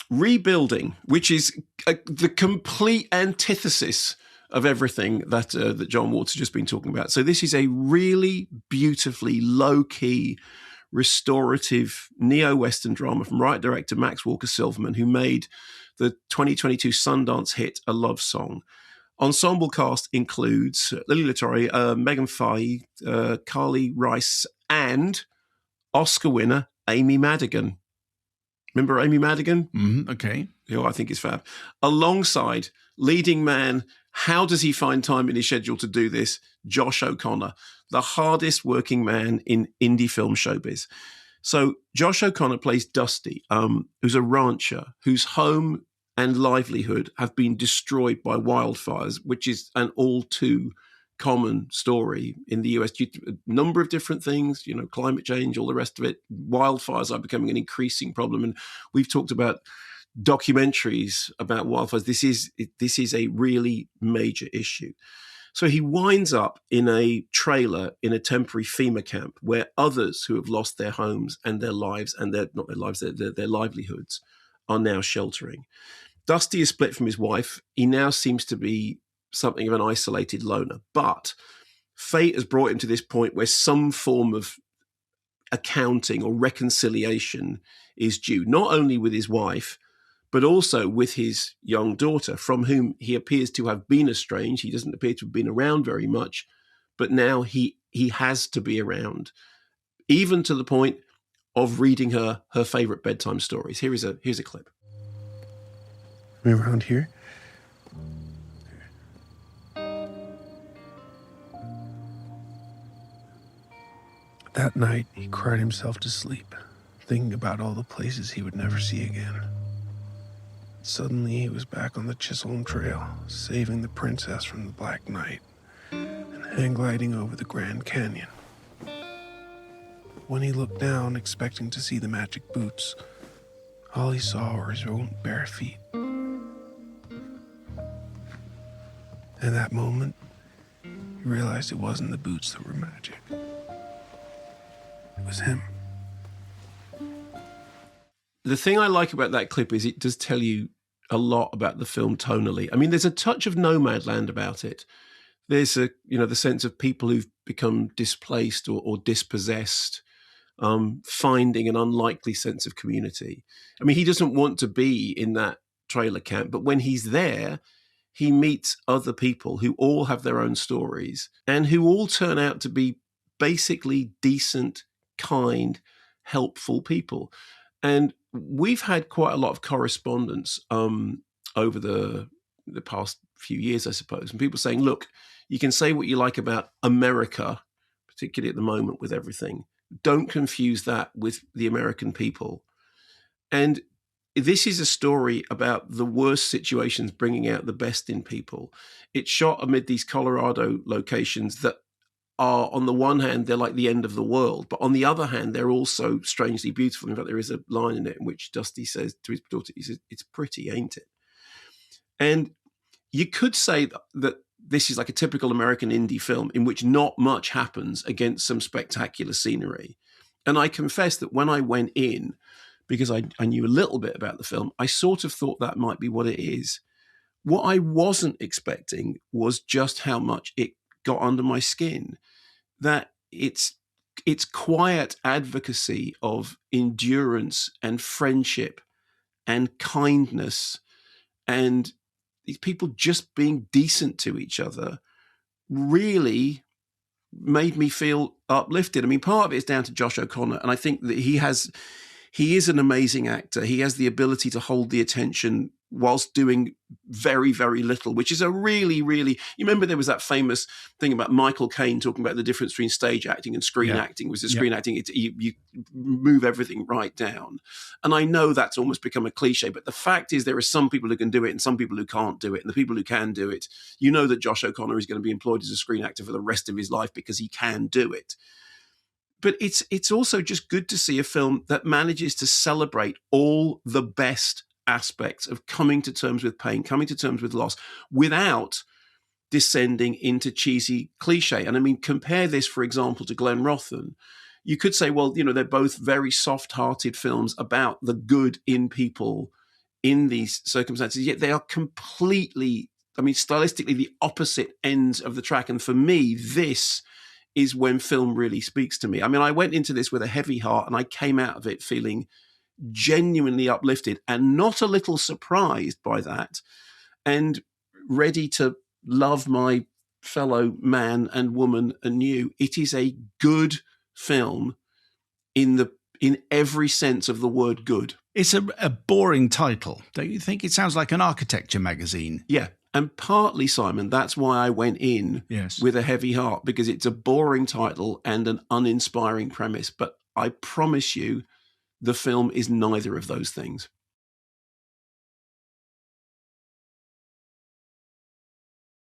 rebuilding, which is the complete antithesis of everything that John Watts has just been talking about. So this is a really beautifully low-key, restorative neo-Western drama from writer-director Max Walker-Silverman, who made the 2022 Sundance hit A Love Song. Ensemble cast includes Lily Latore, Megan Fahey, Carly Rice, and Oscar winner Amy Madigan. Remember Amy Madigan? Okay. Who I think is fab. Alongside leading man, how does he find time in his schedule to do this? Josh O'Connor, the hardest working man in indie film showbiz. So Josh O'Connor plays Dusty, who's a rancher whose home and livelihood have been destroyed by wildfires, which is an all too common story in the US due to a number of different things, climate change, all the rest of it. Wildfires are becoming an increasing problem. And we've talked about documentaries about wildfires. This is a really major issue. So he winds up in a trailer in a temporary FEMA camp where others who have lost their homes and their lives and their livelihoods are now sheltering. Dusty is split from his wife. He now seems to be something of an isolated loner. But fate has brought him to this point where some form of accounting or reconciliation is due, not only with his wife, but also with his young daughter, from whom he appears to have been estranged. He doesn't appear to have been around very much, but now he has to be around, even to the point of reading her favorite bedtime stories. Here's a clip. Are we around here? That night, he cried himself to sleep, thinking about all the places he would never see again. Suddenly, he was back on the Chisholm Trail, saving the princess from the Black Knight, and hang gliding over the Grand Canyon. When he looked down, expecting to see the magic boots, all he saw were his own bare feet. In that moment, he realized it wasn't the boots that were magic. It was him. The thing I like about that clip is it does tell you a lot about the film tonally. I mean, there's a touch of Nomadland about it. There's the sense of people who've become displaced or dispossessed, finding an unlikely sense of community. I mean, he doesn't want to be in that trailer camp, but when he's there, he meets other people who all have their own stories and who all turn out to be basically decent, kind, helpful people. And we've had quite a lot of correspondence over the past few years, I suppose, and people saying, look, you can say what you like about America, particularly at the moment with everything. Don't confuse that with the American people. And this is a story about the worst situations bringing out the best in people. It's shot amid these Colorado locations that are, on the one hand, they're like the end of the world, but on the other hand, they're also strangely beautiful. In fact, there is a line in it in which Dusty says to his daughter, he says, "It's pretty, ain't it?" And you could say that this is like a typical American indie film in which not much happens against some spectacular scenery. And I confess that when I went in, because I knew a little bit about the film, I sort of thought that might be what it is. What I wasn't expecting was just how much it got under my skin, that it's quiet advocacy of endurance and friendship and kindness and these people just being decent to each other really made me feel uplifted. I mean, part of it is down to Josh O'Connor, and I think that he is an amazing actor. He has the ability to hold the attention whilst doing very, very little, which is a really, really... You remember there was that famous thing about Michael Caine talking about the difference between stage acting and screen acting. Was the screen acting, you move everything right down. And I know that's almost become a cliche, but the fact is there are some people who can do it and some people who can't do it. And the people who can do it, you know that Josh O'Connor is going to be employed as a screen actor for the rest of his life because he can do it. But it's also just good to see a film that manages to celebrate all the best aspects of coming to terms with pain, coming to terms with loss, without descending into cheesy cliche. And I mean, compare this, for example, to Glenn Rothman. You could say, well, they're both very soft-hearted films about the good in people in these circumstances, yet they are completely, I mean, stylistically the opposite ends of the track. And for me, this is when film really speaks to me. I mean, I went into this with a heavy heart and I came out of it feeling genuinely uplifted and not a little surprised by that, and ready to love my fellow man and woman anew. It is a good film in every sense of the word good. It's a boring title, don't you think? It sounds like an architecture magazine. Yeah. And partly, Simon, that's why I went in with a heavy heart, because it's a boring title and an uninspiring premise. But I promise you, the film is neither of those things.